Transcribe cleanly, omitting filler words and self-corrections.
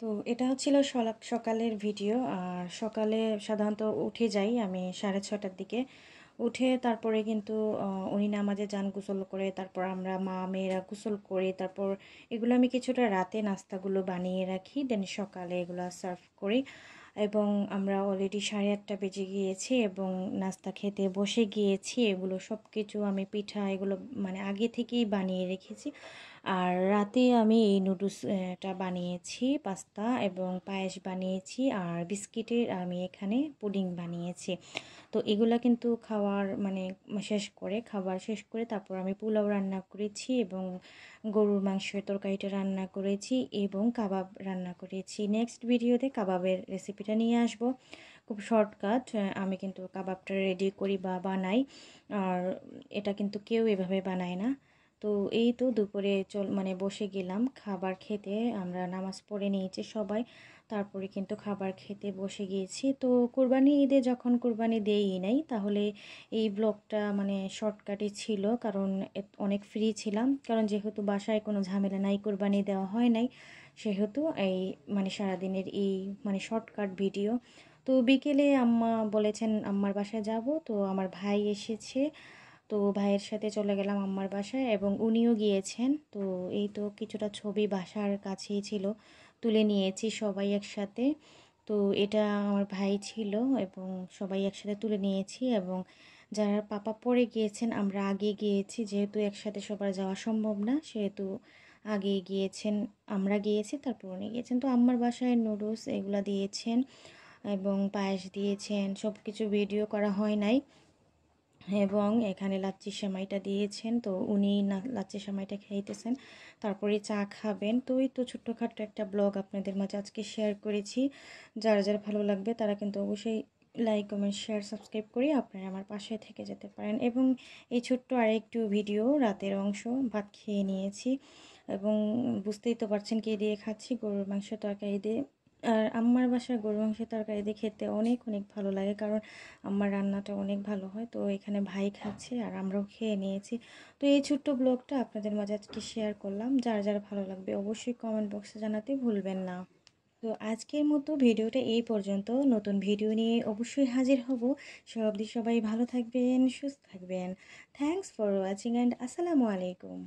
তো এটা হচ্ছিল সকালের ভিডিও। আর সকালে সাধারণত উঠে যাই আমি 6:30টার দিকে। উঠে তারপরে কিন্তু উনি নামাজে যান, গোসল করে তারপর আমরা মা মেয়েরা গোসল করি। তারপর এগুলো আমি কিছুটা রাতে নাস্তাগুলো বানিয়ে রাখি, দেন সকালে এগুলো সার্ভ করি। এবং আমরা অলরেডি 8:30 বেজে গিয়েছি এবং নাস্তা খেতে বসে গিয়েছি। এগুলো সব কিছু আমি পিঠা এগুলো মানে আগে থেকেই বানিয়ে রেখেছি। আর রাতে আমি এই নুডলসটা বানিয়েছি, পাস্তা এবং পায়েস বানিয়েছি, আর বিস্কিটের আমি এখানে পুডিং বানিয়েছি। তো এগুলা কিন্তু খাবার শেষ করে তারপর আমি পোলাও রান্না করেছি এবং গরুর মাংসের তরকারিটা রান্না করেছি এবং কাবাব রান্না করেছি। নেক্সট ভিডিওতে কাবাবের রেসিপিটা নিয়ে আসব। খুব শর্টকাট, আমি কিন্তু কাবাবটা রেডি করি বা বানাই। আর এটা কিন্তু কেউ এভাবে বানায় না। তো এই তো দুপুরে বসে গেলাম খাবার খেতে। আমরা নামাজ পড়ে নিয়েছি সবাই, তারপরে কিন্তু খাবার খেতে বসে গিয়েছি। তো কোরবানি ঈদে যখন কোরবানি দেই নাই, তাহলে এই ব্লগটা শর্টকাটই ছিল, কারণ অনেক ফ্রি ছিলাম। কারণ যেহেতু বাসায় কোনো ঝামেলা নাই, কোরবানি দেওয়া হয় নাই, সেহেতু এই সারাদিনের এই শর্টকাট ভিডিও। তো বিকেলে আম্মা বলেছেন আম্মার বাসায় যাব, তো আমার ভাই এসেছে। তো ভাইয়ের সাথে চলে গেলাম আম্মার বাসায় এবং উনিও গিয়েছেন। তো এই তো কিছুটা ছবি বাসার কাছেই ছিল, তুলে নিয়েছি সবাই একসাথে। তো এটা আমার ভাই ছিল এবং সবাই একসাথে তুলে নিয়েছি। এবং যারা পাপা পরে গিয়েছেন, আমরা আগে গিয়েছি, যেহেতু একসাথে সবার যাওয়া সম্ভব না, সেহেতু আগে গিয়েছেন। আমরা গিয়েছি, তারপর উনি গিয়েছেন। তো আম্মার বাসায় নুডলস এগুলা দিয়েছেন এবং পায়েস দিয়েছেন, সব কিছু ভিডিও করা হয় নাই। এবং এখানে লাচ্ছি সেমাইটা দিয়েছেন, তো উনি লাচ্ছি সেমাইটা খাইতেছেন, তারপরে চা খাবেন। তো এই তো ছোট্টখাট্ট একটা ব্লগ আপনাদের মাঝে আজকে শেয়ার করেছি। যারা যারা ভালো লাগবে তারা কিন্তু অবশ্যই লাইক, কমেন্ট, শেয়ার, সাবস্ক্রাইব করে আপনারা আমার পাশে থেকে যেতে পারেন। এবং এই ছোট্ট আরেকটু ভিডিও, রাতের অংশ, ভাত খেয়ে নিয়েছি এবং বুঝতেই তো পারছেন কী দিয়ে খাচ্ছি, গরুর মাংস তরকারি দিয়ে। আর আম্মার বাসার গরুর মাংসের তরকারি দিয়ে খেতে অনেক অনেক ভালো লাগে, কারণ আমার রান্নাটা অনেক ভালো হয়। তো এখানে ভাই খাচ্ছে আর আমরাও খেয়ে নিয়েছি। তো এই ছোট্ট ব্লগটা আপনাদের মাঝে আজকে শেয়ার করলাম। যার যার ভালো লাগবে অবশ্যই কমেন্ট বক্সে জানাতে ভুলবেন না। তো আজকের মতো ভিডিওটা এই পর্যন্ত। নতুন ভিডিও নিয়ে অবশ্যই হাজির হব। সব অবধি সবাই ভালো থাকবেন, সুস্থ থাকবেন। থ্যাংকস ফর ওয়াচিং অ্যান্ড আসসালামু আলাইকুম।